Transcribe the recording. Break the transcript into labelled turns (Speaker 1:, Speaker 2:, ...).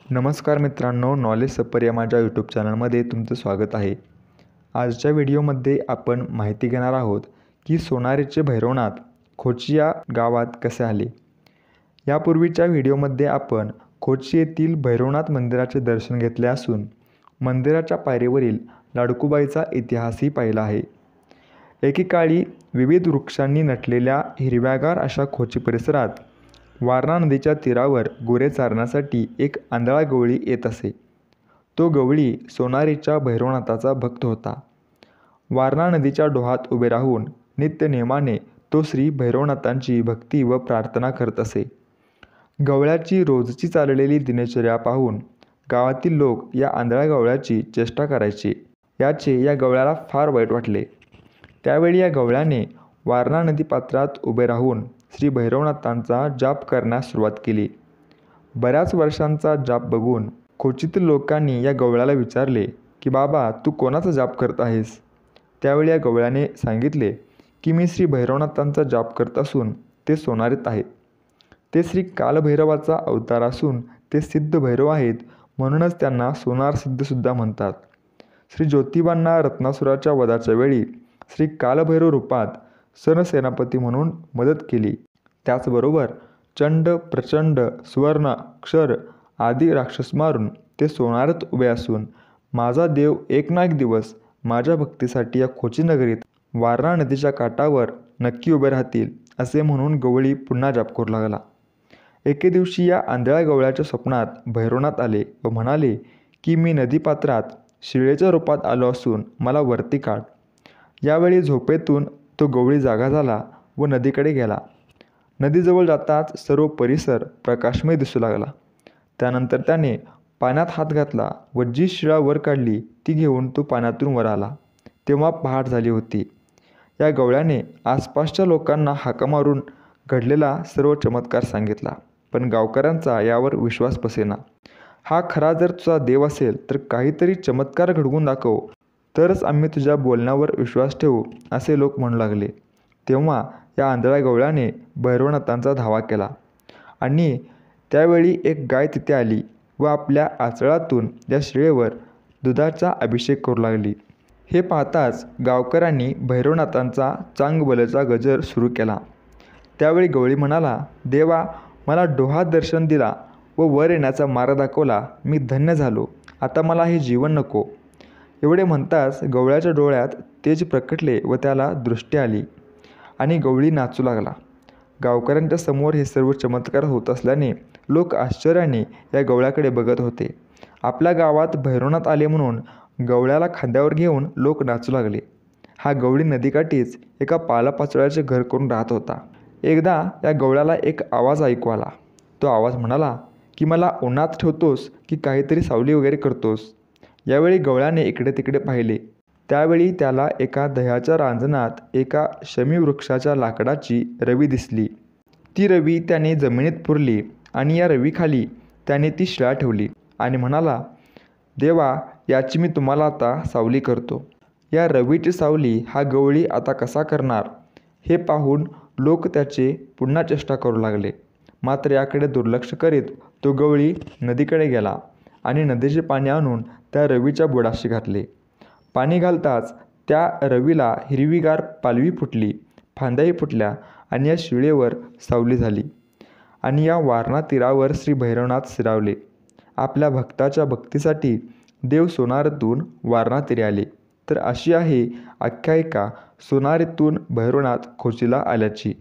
Speaker 1: नमस्कार मित्रांनो, नॉलेज सपर या माझ्या यूट्यूब चॅनलमध्ये तुमचं स्वागत आहे। आजच्या व्हिडिओमध्ये आपण माहिती घेणार आहोत की सोनारीचे भैरवनाथ खोची या गावात कसे आले। यापूर्वीच्या व्हिडिओमध्ये आपण खोची येथील भैरवनाथ मंदिराचे दर्शन घेतले असून मंदिराच्या पायरीवरील लाडकुबाईचा इतिहासही पाहिला आहे। एकेकाळी विविध वृक्षांनी नटलेल्या हिरव्यागार अशा खोची परिसरात वारणा नदीच्या तीरावर गुरे चारण्यासाठी एक आंधळा गवळी येत असे। तो गवळी सोनारीच्या भैरवनाथाचा भक्त होता। वारणा नदीच्या डोहात उभे राहून नित्यनेमाने तो श्री भैरवनाथांची भक्ती व प्रार्थना करत असे। गवळ्याची रोजची चाललेली दिनचर्या पाहून गावातील लोक या आंधळ्या गवळ्याची चेष्टा करायचे। याचे या गवळ्याला फार वाईट वाटले। त्यावेळी या गवळ्याने वारणा नदी पात्रात उभे राहून श्री भैरवनाथांचा जाप करण्यास सुरुवात केली। बऱ्याच वर्षांचा जाप बघून खोचीतील लोकांनी या गवळ्याला विचारले की बाबा, तू कोणाचा जाप करत आहेस? त्यावेळी या गवळ्याने सांगितले की मी श्री भैरवनाथांचा जाप करत असून ते सोनारीत आहेत। ते श्री कालभैरवाचा अवतार असून ते सिद्ध भैरव आहेत, म्हणूनच त्यांना सोनार सिद्धसुद्धा म्हणतात। श्री ज्योतिबांना रत्नासुराच्या वधाच्या वेळी श्री कालभैरव रूपात सरसेनापती म्हणून मदत केली। त्याचबरोबर चंड, प्रचंड, स्वर्ण, क्षर आदी राक्षस मारून ते सोनारात उभे असून माझा देव एक ना एक दिवस माझ्या भक्तीसाठी या खोची नगरीत वारणा नदीच्या काठावर नक्की उभे राहतील असे म्हणून गवळी पुन्हा जाप करू लागला। एके दिवशी या आंधळ्या गवळ्याच्या स्वप्नात भैरवनाथ आले व म्हणाले की मी नदीपात्रात शिळेच्या रूपात आलो असून मला वरती काढ। यावेळी झोपेतून तो गवळी जागा झाला व नदीकडे गेला। नदीजवळ जाताच सर्व परिसर प्रकाशमय दिसू लागला। त्यानंतर त्याने पाण्यात हात घातला व जी शिळा वर काढली ती घेऊन तो पाण्यातून वर आला। तेव्हा पहाट झाली होती। या गवळ्याने आसपासच्या लोकांना हाका मारून घडलेला सर्व चमत्कार सांगितला, पण गावकऱ्यांचा यावर विश्वास बसेना। हा खरा जर तुझा देव असेल तर काहीतरी चमत्कार घडवून दाखव, तरच आम्ही तुझ्या बोलण्यावर विश्वास ठेवू, असे लोक म्हणू लागले। तेव्हा या आंधळ्या गवळ्याने भैरवनाथांचा धावा केला आणि त्यावेळी एक गाय तिथे आली व आपल्या आचळातून या शिळेवर दुधाचा अभिषेक करू लागली। हे पाहताच गावकऱ्यांनी भैरवनाथांचा चांगभलचा गजर सुरू केला। त्यावेळी गवळी म्हणाला, देवा, मला डोहात दर्शन दिला व वर येण्याचा मार्ग दाखवला, मी धन्य झालो, आता मला हे जीवन नको। एवढे म्हणताच गवळ्याच्या डोळ्यात तेज प्रकटले व त्याला दृष्टी आली आणि गवळी नाचू लागला। गावकऱ्यांच्या समोर हे सर्व चमत्कार होत असल्याने लोक आश्चर्याने या गवळ्याकडे बघत होते। आपल्या गावात भैरवनाथ आले म्हणून गवळ्याला खांद्यावर घेऊन लोक नाचू लागले। हा गवळी नदीकाठीच एका पालापाचोळ्याचे घर करून राहत होता। एकदा या गवळ्याला एक आवाज ऐकू आला। तो आवाज म्हणाला की मला उन्हात ठेवतोस की काहीतरी सावली वगैरे करतोस? यावेळी गवळ्याने इकडे तिकडे पाहिले। त्यावेळी त्याला एका दह्याच्या रांजणात एका शमी वृक्षाच्या लाकडाची रवी दिसली। ती रवी त्याने जमिनीत पुरली आणि या रवीखाली त्याने ती शिळा ठेवली आणि म्हणाला, देवा, याची मी तुम्हाला आता सावली करतो। या रवीची सावली हा गवळी आता कसा करणार? हे पाहून लोक त्याचे पुन्हा चेष्टा करू लागले। मात्र याकडे दुर्लक्ष करीत तो गवळी नदीकडे गेला आणि नदीचे पाणी आणून त्या रवीच्या बुडाशी घातले। पाणी घालताच त्या रवीला हिरवीगार पालवी फुटली, फांद्याही फुटल्या आणि या शिळेवर सावली झाली आणि या वारणा तीरावर श्री भैरवनाथ स्थिरावले। आपल्या भक्ताच्या भक्तीसाठी देव सोनारातून वारणा तीरी आले। तर अशी आहे आख्यायिका सोनारीतून भैरवनाथ खोचीला आल्याची।